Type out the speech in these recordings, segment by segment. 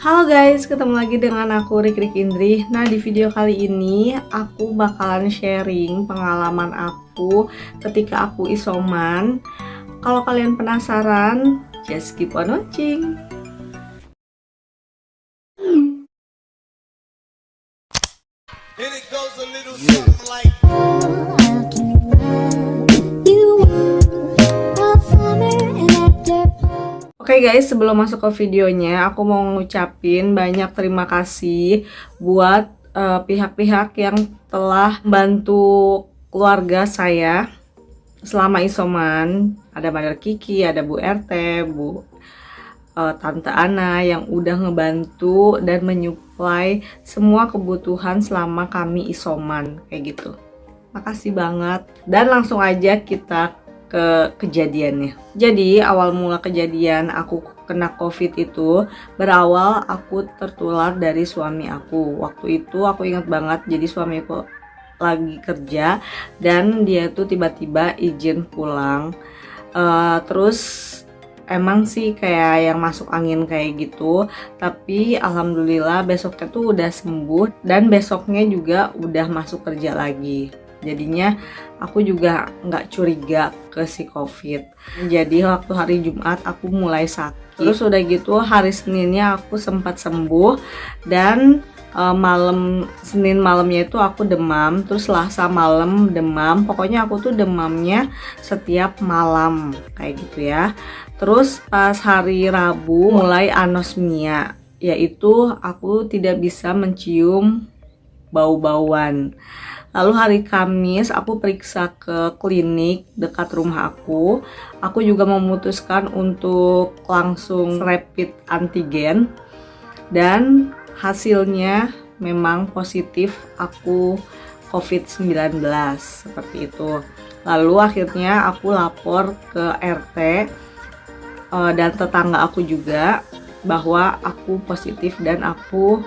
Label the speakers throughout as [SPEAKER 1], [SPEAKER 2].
[SPEAKER 1] Halo guys, ketemu lagi dengan aku Rik Indri. Nah, di video kali ini aku bakalan sharing pengalaman aku ketika aku isoman. Kalau kalian penasaran, just keep on watching. Oke guys, sebelum masuk ke videonya, aku mau ngucapin banyak terima kasih buat pihak-pihak yang telah membantu keluarga saya selama isoman. Ada Mother Kiki, ada Bu RT, Tante Ana yang udah ngebantu dan menyuplai semua kebutuhan selama kami isoman, kayak gitu. Makasih banget. Dan langsung aja kita ke kejadiannya. Jadi awal mula kejadian aku kena COVID itu berawal aku tertular dari suami aku. Waktu itu aku ingat banget, jadi suamiku lagi kerja dan dia tuh tiba-tiba izin pulang. Terus emang sih kayak yang masuk angin kayak gitu, tapi alhamdulillah besoknya tuh udah sembuh dan besoknya juga udah masuk kerja lagi. Jadinya aku juga nggak curiga ke si COVID. Jadi waktu hari Jumat aku mulai sakit. Terus udah gitu hari Seninnya aku sempat sembuh dan Senin malamnya itu aku demam. Terus Selasa malam demam. Pokoknya aku tuh demamnya setiap malam kayak gitu ya. Terus pas hari Rabu mulai anosmia, yaitu aku tidak bisa mencium bau-bauan. Lalu hari Kamis aku periksa ke klinik dekat rumah aku. Aku juga memutuskan untuk langsung rapid antigen dan hasilnya memang positif, aku COVID-19 seperti itu. Lalu akhirnya aku lapor ke RT dan tetangga aku juga bahwa aku positif dan aku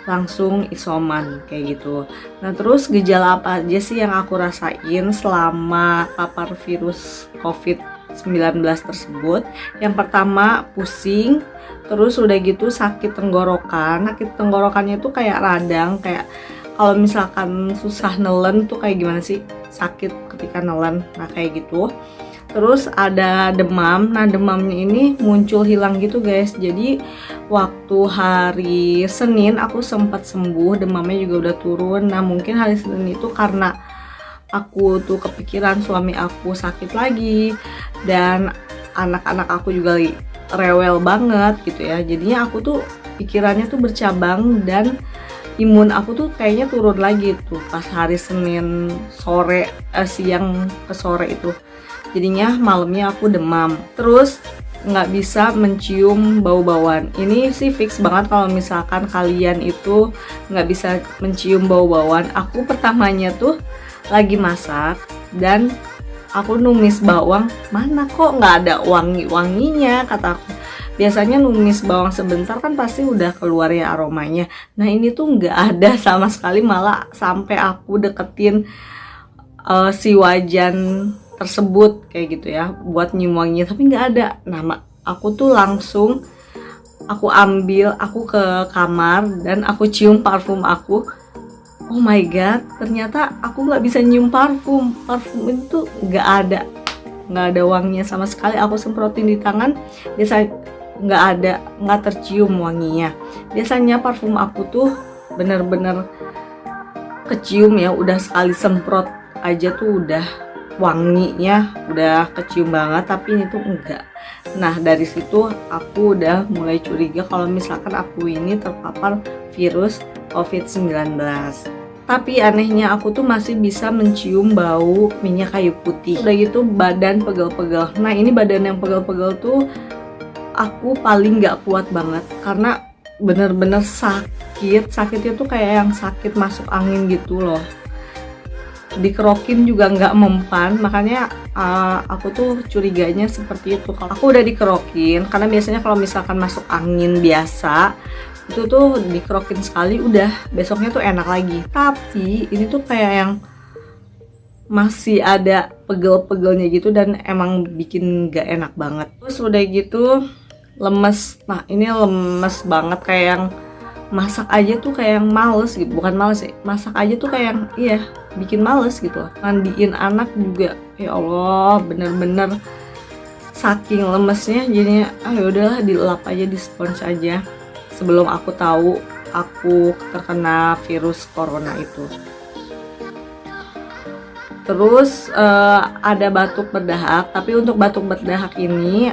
[SPEAKER 1] langsung isoman kayak gitu. Nah, terus gejala apa aja sih yang aku rasain selama papar virus COVID-19 tersebut? Yang pertama pusing, terus udah gitu sakit tenggorokan. Sakit tenggorokannya tuh kayak radang, kayak kalau misalkan susah nelen tuh kayak gimana sih sakit ketika nelen. Nah, kayak gitu. Terus ada demam. Nah, demamnya ini muncul hilang gitu guys. Jadi waktu hari Senin aku sempat sembuh, demamnya juga udah turun. Nah, mungkin hari Senin itu karena aku tuh kepikiran suami aku sakit lagi dan anak-anak aku juga rewel banget gitu ya. Jadinya aku tuh pikirannya tuh bercabang dan imun aku tuh kayaknya turun lagi tuh pas hari Senin siang ke sore itu. Jadinya malamnya aku demam, terus nggak bisa mencium bau-bauan. Ini sih fix banget kalau misalkan kalian itu nggak bisa mencium bau-bauan. Aku pertamanya tuh lagi masak dan aku numis bawang, mana kok nggak ada wangi-wanginya, kata aku. Biasanya numis bawang sebentar kan pasti udah keluar ya aromanya. Nah, ini tuh nggak ada sama sekali, malah sampai aku deketin si wajan tersebut kayak gitu ya buat nyium wanginya, tapi nggak ada. Nah, aku tuh langsung aku ke kamar dan aku cium parfum aku. Oh my god, ternyata aku nggak bisa nyium parfum itu nggak ada wanginya sama sekali. Aku semprotin di tangan, biasa nggak tercium wanginya. Biasanya parfum aku tuh bener-bener kecium ya, udah sekali semprot aja tuh udah wanginya udah kecium banget, tapi ini tuh enggak. Nah, dari situ aku udah mulai curiga kalau misalkan aku ini terpapar virus COVID-19. Tapi anehnya aku tuh masih bisa mencium bau minyak kayu putih. Udah gitu badan pegel-pegel. Nah, ini badan yang pegel-pegel tuh aku paling gak kuat banget karena bener-bener sakitnya tuh kayak yang sakit masuk angin gitu loh. Dikerokin juga nggak mempan, makanya aku tuh curiganya seperti itu. Kalau aku udah dikerokin, karena biasanya kalau misalkan masuk angin biasa itu tuh dikerokin sekali udah besoknya tuh enak lagi. Tapi ini tuh kayak yang masih ada pegel-pegelnya gitu dan emang bikin nggak enak banget. Terus udah gitu lemes. Nah ini lemes banget, kayak yang masak aja tuh kayak yang males gitu, bukan males sih, masak aja tuh kayak yang iya bikin males gitu loh. Mandiin anak juga ya Allah bener-bener saking lemesnya jadinya ya udahlah dilap aja, di spons aja sebelum aku tahu aku terkena virus corona itu. Terus ada batuk berdahak, tapi untuk batuk berdahak ini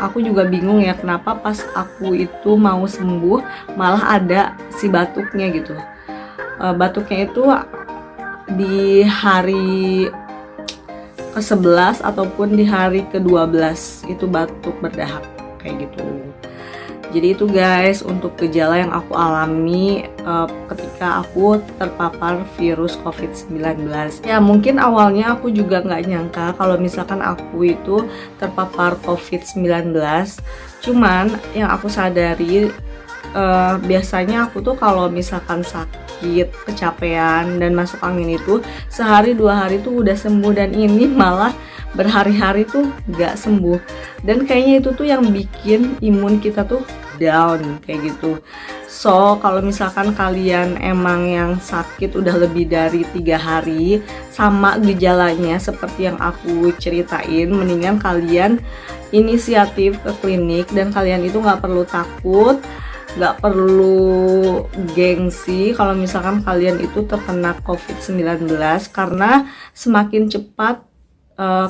[SPEAKER 1] aku juga bingung ya kenapa pas aku itu mau sembuh malah ada si batuknya gitu. Batuknya itu di hari ke-11 ataupun di hari ke-12 itu batuk berdahak kayak gitu. Jadi itu guys untuk gejala yang aku alami ketika aku terpapar virus COVID-19. Ya mungkin awalnya aku juga nggak nyangka kalau misalkan aku itu terpapar COVID-19. Cuman yang aku sadari biasanya aku tuh kalau misalkan sakit, kecapean dan masuk angin itu sehari 2 hari tuh udah sembuh, dan ini malah berhari-hari tuh nggak sembuh. Dan kayaknya itu tuh yang bikin imun kita tuh down kayak gitu. So kalau misalkan kalian emang yang sakit udah lebih dari 3 hari sama gejalanya seperti yang aku ceritain, mendingan kalian inisiatif ke klinik, dan kalian itu nggak perlu takut, nggak perlu gengsi kalau misalkan kalian itu terkena COVID-19, karena semakin cepat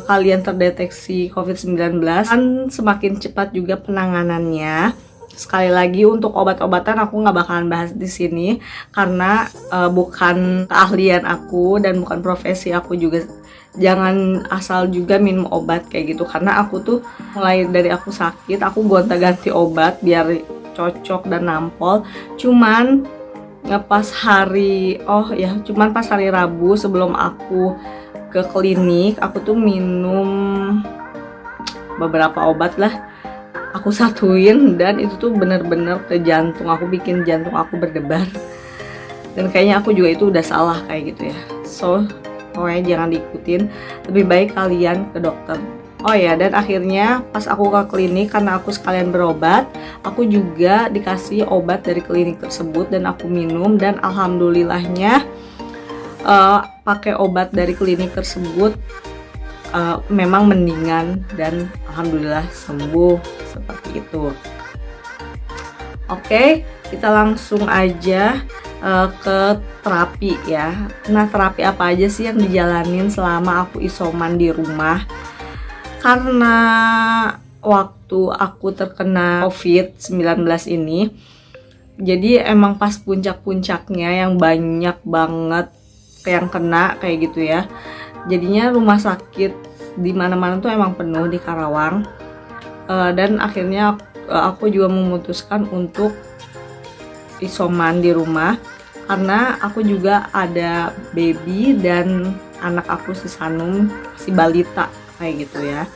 [SPEAKER 1] kalian terdeteksi COVID-19 kan semakin cepat juga penanganannya. Sekali lagi untuk obat-obatan aku nggak bakalan bahas di sini karena bukan keahlian aku dan bukan profesi aku juga. Jangan asal juga minum obat kayak gitu, karena aku tuh mulai dari aku sakit aku gonta-ganti obat biar cocok dan nampol. Cuman pas hari Rabu sebelum aku ke klinik aku tuh minum beberapa obat lah, aku satuin, dan itu tuh bener-bener ke jantung aku, bikin jantung aku berdebar, dan kayaknya aku juga itu udah salah kayak gitu ya. So pokoknya jangan diikutin, lebih baik kalian ke dokter. Oh ya, dan akhirnya pas aku ke klinik karena aku sekalian berobat, aku juga dikasih obat dari klinik tersebut dan aku minum, dan alhamdulillahnya pakai obat dari klinik tersebut memang mendingan dan alhamdulillah sembuh seperti itu. Oke, kita langsung aja ke terapi ya. Nah, terapi apa aja sih yang dijalanin selama aku isoman di rumah? Karena waktu aku terkena COVID-19 ini, jadi emang pas puncak-puncaknya yang banyak banget yang kena kayak gitu ya. Jadinya rumah sakit di mana-mana tuh emang penuh di Karawang. Dan akhirnya aku juga memutuskan untuk isoman di rumah karena aku juga ada baby dan anak aku si Sanum, si balita kayak gitu ya.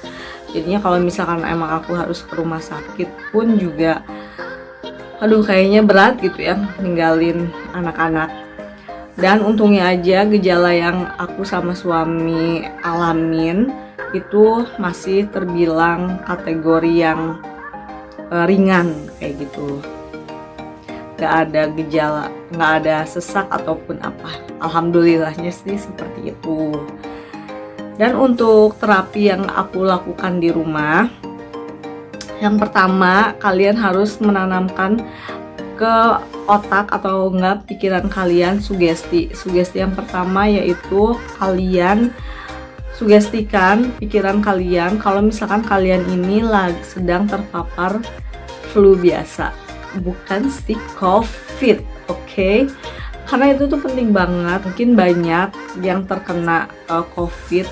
[SPEAKER 1] Jadinya kalau misalkan emang aku harus ke rumah sakit pun juga aduh kayaknya berat gitu ya ninggalin anak-anak. Dan untungnya aja gejala yang aku sama suami alamin itu masih terbilang kategori yang ringan kayak gitu. Gak ada gejala, gak ada sesak ataupun apa. Alhamdulillahnya sih seperti itu. Dan untuk terapi yang aku lakukan di rumah, yang pertama kalian harus menanamkan ke otak atau enggak pikiran kalian sugesti. Sugesti yang pertama yaitu kalian sugestikan pikiran kalian kalau misalkan kalian ini sedang terpapar flu biasa, bukan si COVID, oke? Karena itu tuh penting banget. Mungkin banyak yang terkena COVID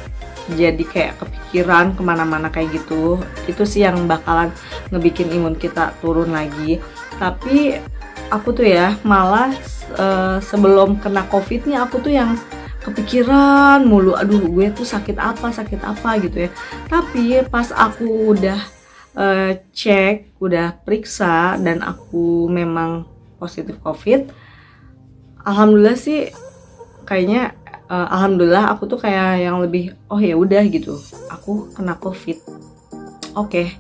[SPEAKER 1] jadi kayak kepikiran kemana-mana kayak gitu. Itu sih yang bakalan ngebikin imun kita turun lagi. Tapi aku tuh ya malah sebelum kena COVID-nya aku tuh yang kepikiran mulu, aduh gue tuh sakit apa gitu ya. Tapi pas aku udah cek, udah periksa dan aku memang positif COVID, alhamdulillah sih kayaknya alhamdulillah aku tuh kayak yang lebih oh ya udah gitu, aku kena COVID. Oke.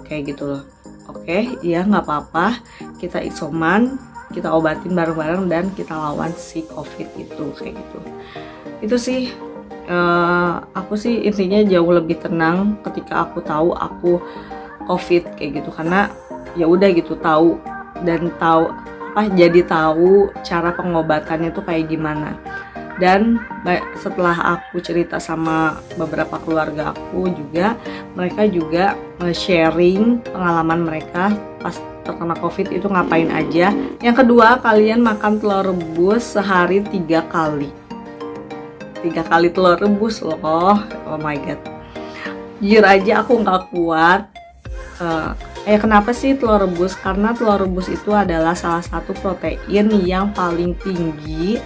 [SPEAKER 1] Kayak gitu loh. oke, ya nggak apa-apa, kita isoman, kita obatin bareng-bareng dan kita lawan si COVID itu, kayak gitu. Itu sih aku sih intinya jauh lebih tenang ketika aku tahu aku COVID kayak gitu, karena ya udah gitu, tahu jadi tahu cara pengobatannya tuh kayak gimana. Dan setelah aku cerita sama beberapa keluarga aku juga, mereka juga sharing pengalaman mereka pas terkena COVID itu ngapain aja. Yang kedua, kalian makan telur rebus sehari 3 kali. 3 kali telur rebus loh. Oh my god. Jujur aja aku nggak kuat. Kenapa sih telur rebus? Karena telur rebus itu adalah salah satu protein yang paling tinggi.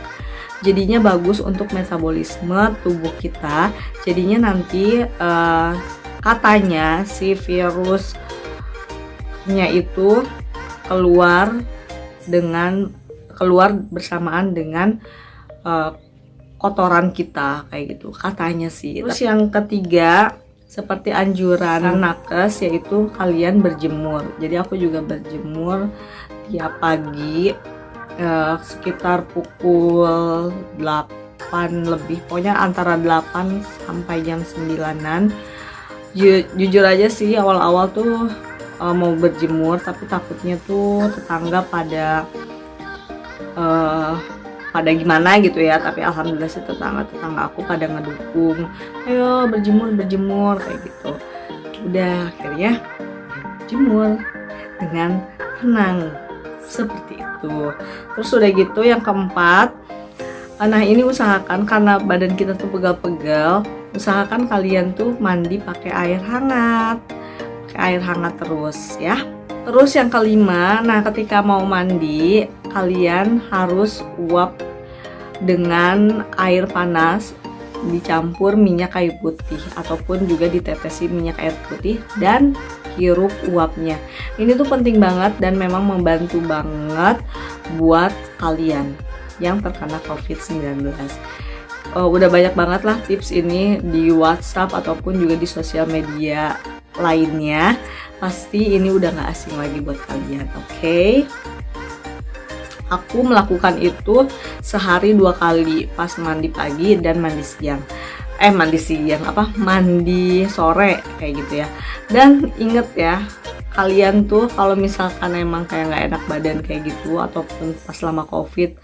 [SPEAKER 1] Jadinya bagus untuk metabolisme tubuh kita. Jadinya nanti katanya si virusnya itu keluar bersamaan dengan kotoran kita kayak gitu katanya sih. Terus yang ketiga, seperti anjuran nakes, yaitu kalian berjemur. Jadi aku juga berjemur tiap pagi sekitar pukul 8 lebih, pokoknya antara 8 sampai jam 9-an. Jujur aja sih awal-awal tuh mau berjemur, tapi takutnya tuh tetangga pada gimana gitu ya. Tapi alhamdulillah sih tetangga aku pada ngedukung, ayo berjemur kayak gitu. Udah akhirnya berjemur dengan tenang seperti itu. Terus udah gitu yang keempat, nah ini usahakan, karena badan kita tuh pegal-pegal, usahakan kalian tuh mandi pakai air hangat terus ya. Terus yang kelima, nah ketika mau mandi kalian harus uap dengan air panas dicampur minyak kayu putih, ataupun juga ditetesin minyak air putih dan hirup uapnya. Ini tuh penting banget dan memang membantu banget buat kalian yang terkena COVID-19. Udah banyak banget lah tips ini di WhatsApp ataupun juga di sosial media lainnya. Pasti ini udah gak asing lagi buat kalian, oke? Aku melakukan itu sehari 2 kali, pas mandi pagi dan mandi sore kayak gitu ya. Dan inget ya, kalian tuh kalau misalkan emang kayak nggak enak badan kayak gitu, ataupun pas lama COVID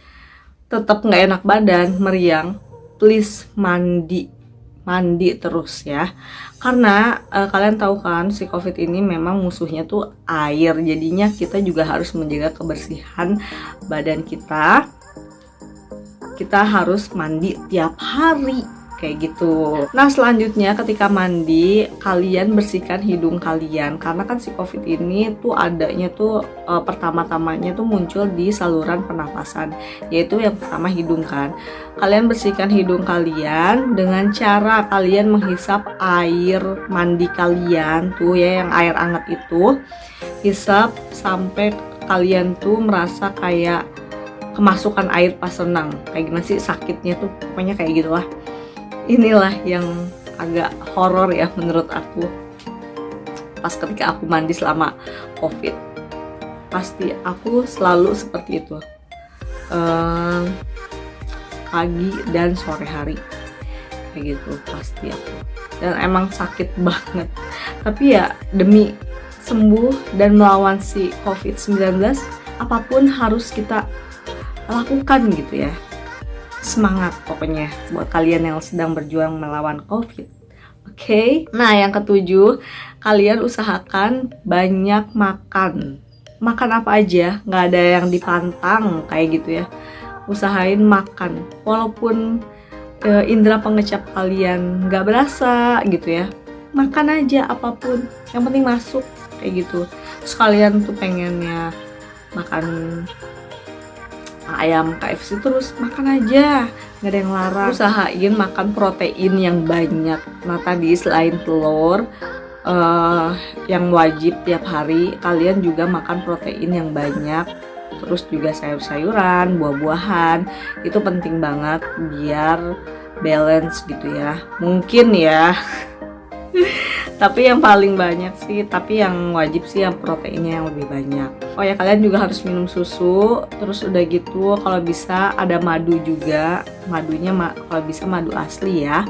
[SPEAKER 1] tetap nggak enak badan, meriang, please mandi terus ya. Karena kalian tahu kan si COVID ini memang musuhnya tuh air, jadinya kita juga harus menjaga kebersihan badan kita. Kita harus mandi tiap hari kayak gitu. Nah selanjutnya ketika mandi, kalian bersihkan hidung kalian, karena kan si COVID ini tuh adanya tuh pertama-tamanya tuh muncul di saluran pernapasan, yaitu yang pertama hidung kan. Kalian bersihkan hidung kalian dengan cara kalian menghisap air mandi kalian tuh ya, yang air hangat itu, hisap sampai kalian tuh merasa kayak kemasukan air pas renang. Kayak gimana sih sakitnya tuh, pokoknya kayak gitulah. Inilah yang agak horor ya menurut aku pas ketika aku mandi selama COVID. Pasti aku selalu seperti itu, pagi dan sore hari kayak gitu pasti aku. Dan emang sakit banget, tapi ya demi sembuh dan melawan si COVID-19, apapun harus kita lakukan gitu ya. Semangat pokoknya buat kalian yang sedang berjuang melawan COVID. Oke. Nah yang ketujuh, kalian usahakan banyak makan. Makan apa aja, nggak ada yang dipantang kayak gitu ya. Usahain makan, walaupun indera pengecap kalian nggak berasa gitu ya. Makan aja apapun, yang penting masuk kayak gitu. Terus kalian tuh pengennya makan ayam KFC, terus makan aja, nggak ada yang larang. Usahain makan protein yang banyak. Nah tadi selain telur yang wajib tiap hari, kalian juga makan protein yang banyak. Terus juga sayur-sayuran, buah-buahan, itu penting banget biar balance gitu ya. Mungkin ya Tapi yang paling banyak sih, tapi yang wajib sih yang proteinnya yang lebih banyak. Oh ya, kalian juga harus minum susu. Terus udah gitu kalau bisa ada madu juga. Madunya kalau bisa madu asli ya.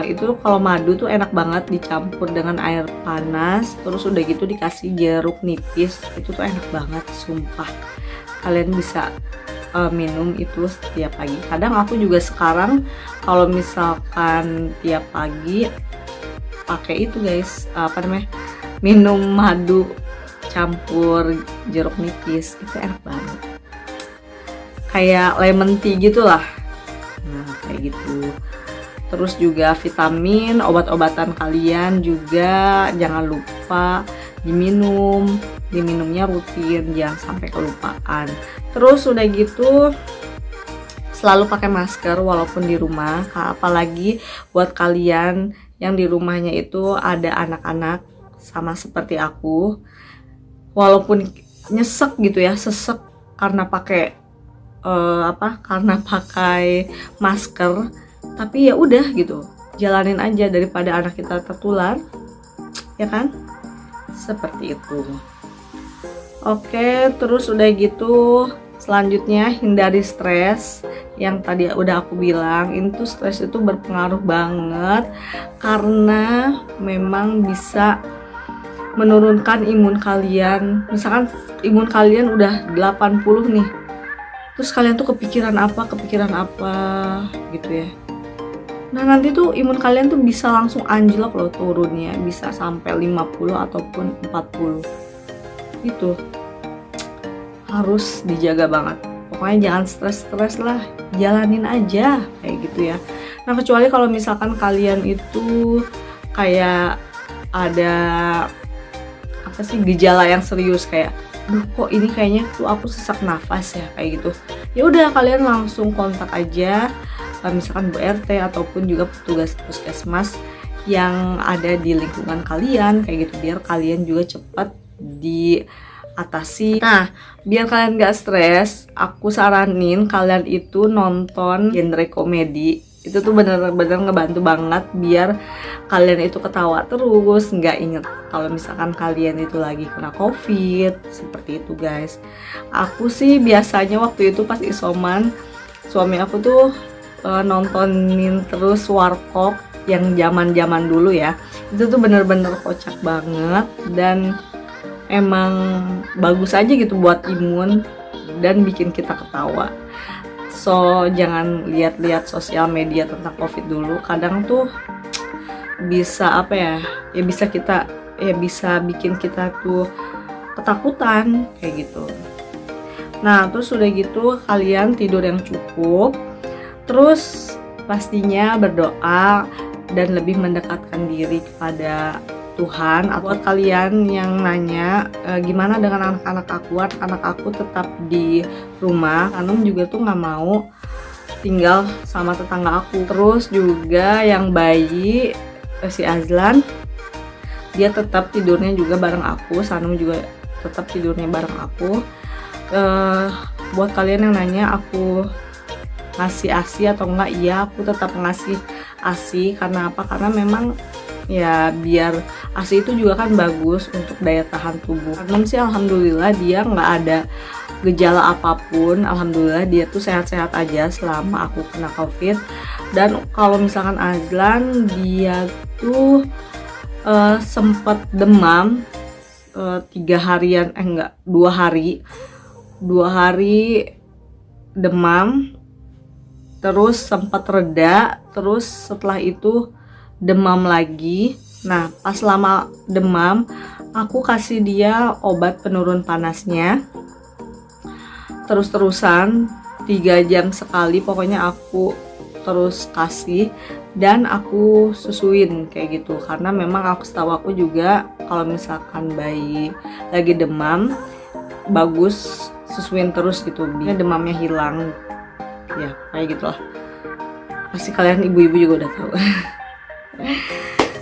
[SPEAKER 1] Itu kalau madu tuh enak banget dicampur dengan air panas, terus udah gitu dikasih jeruk nipis, itu tuh enak banget sumpah. Kalian bisa minum itu setiap pagi. Kadang aku juga sekarang kalau misalkan tiap pagi pakai itu guys, minum madu campur jeruk nipis, itu enak banget, kayak lemon tea gitulah. Nah kayak gitu. Terus juga vitamin, obat-obatan kalian juga jangan lupa diminumnya rutin, jangan sampai kelupaan. Terus udah gitu selalu pakai masker walaupun di rumah, apalagi buat kalian yang di rumahnya itu ada anak-anak sama seperti aku. Walaupun nyesek gitu ya, sesek karena pakai masker, tapi ya udah gitu, jalanin aja daripada anak kita tertular, ya kan? Seperti itu. Oke, terus udah gitu selanjutnya hindari stres. Yang tadi udah aku bilang, itu stres itu berpengaruh banget karena memang bisa menurunkan imun kalian. Misalkan imun kalian udah 80 nih, terus kalian tuh kepikiran apa gitu ya. Nah nanti tuh imun kalian tuh bisa langsung anjlok loh turunnya, bisa sampai 50 ataupun 40 gitu. Harus dijaga banget, pokoknya jangan stres-stres lah, jalanin aja kayak gitu ya. Nah kecuali kalau misalkan kalian itu kayak ada gejala yang serius, kayak duh kok ini kayaknya tuh aku sesak nafas ya, kayak gitu, ya udah kalian langsung kontak aja misalkan Bu RT ataupun juga petugas puskesmas yang ada di lingkungan kalian kayak gitu, biar kalian juga cepat diatasi. Nah biar kalian gak stres, aku saranin kalian itu nonton genre komedi. Itu tuh bener-bener ngebantu banget biar kalian itu ketawa terus, nggak inget kalau misalkan kalian itu lagi kena COVID, seperti itu guys. Aku sih biasanya waktu itu pas isoman, suami aku tuh nontonin terus Warkop yang zaman dulu ya. Itu tuh bener-bener kocak banget dan emang bagus aja gitu buat imun dan bikin kita ketawa. So jangan lihat-lihat sosial media tentang COVID dulu, kadang tuh bisa bisa bikin kita tuh ketakutan kayak gitu. Nah terus udah gitu kalian tidur yang cukup, terus pastinya berdoa dan lebih mendekatkan diri kepada Tuhan. Buat kalian yang nanya gimana dengan anak-anak aku tetap di rumah. Anum juga tuh nggak mau tinggal sama tetangga aku. Terus juga yang bayi si Azlan, dia tetap tidurnya juga bareng aku. Sanum juga tetap tidurnya bareng aku. Buat kalian yang nanya aku ngasih ASI atau enggak, iya aku tetap ngasih ASI. Karena apa? Karena memang ya biar ASI itu juga kan bagus untuk daya tahan tubuh. Anum sih alhamdulillah dia nggak ada gejala apapun, alhamdulillah dia tuh sehat-sehat aja selama aku kena COVID. Dan kalau misalkan Azlan, dia tuh sempat demam 2 hari demam, terus sempat reda, terus setelah itu demam lagi. Nah pas lama demam aku kasih dia obat penurun panasnya terus-terusan 3 jam sekali, pokoknya aku terus kasih dan aku susuin kayak gitu. Karena memang setahu aku juga kalau misalkan bayi lagi demam bagus susuin terus gitu biar demamnya hilang ya, kayak gitulah. Pasti kalian ibu-ibu juga udah tahu.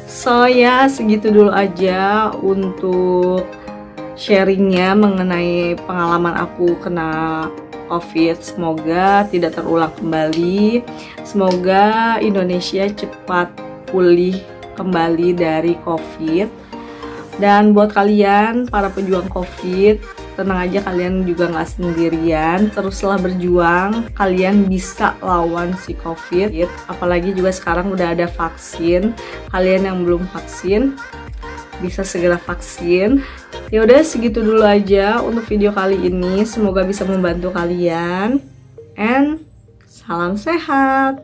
[SPEAKER 1] So ya segitu dulu aja untuk sharingnya mengenai pengalaman aku kena COVID. Semoga tidak terulang kembali, semoga Indonesia cepat pulih kembali dari COVID. Dan buat kalian para pejuang COVID, tenang aja, kalian juga nggak sendirian. Teruslah berjuang, kalian bisa lawan si COVID. Apalagi juga sekarang udah ada vaksin. Kalian yang belum vaksin bisa segera vaksin. Ya udah, segitu dulu aja untuk video kali ini. Semoga bisa membantu kalian. And salam sehat.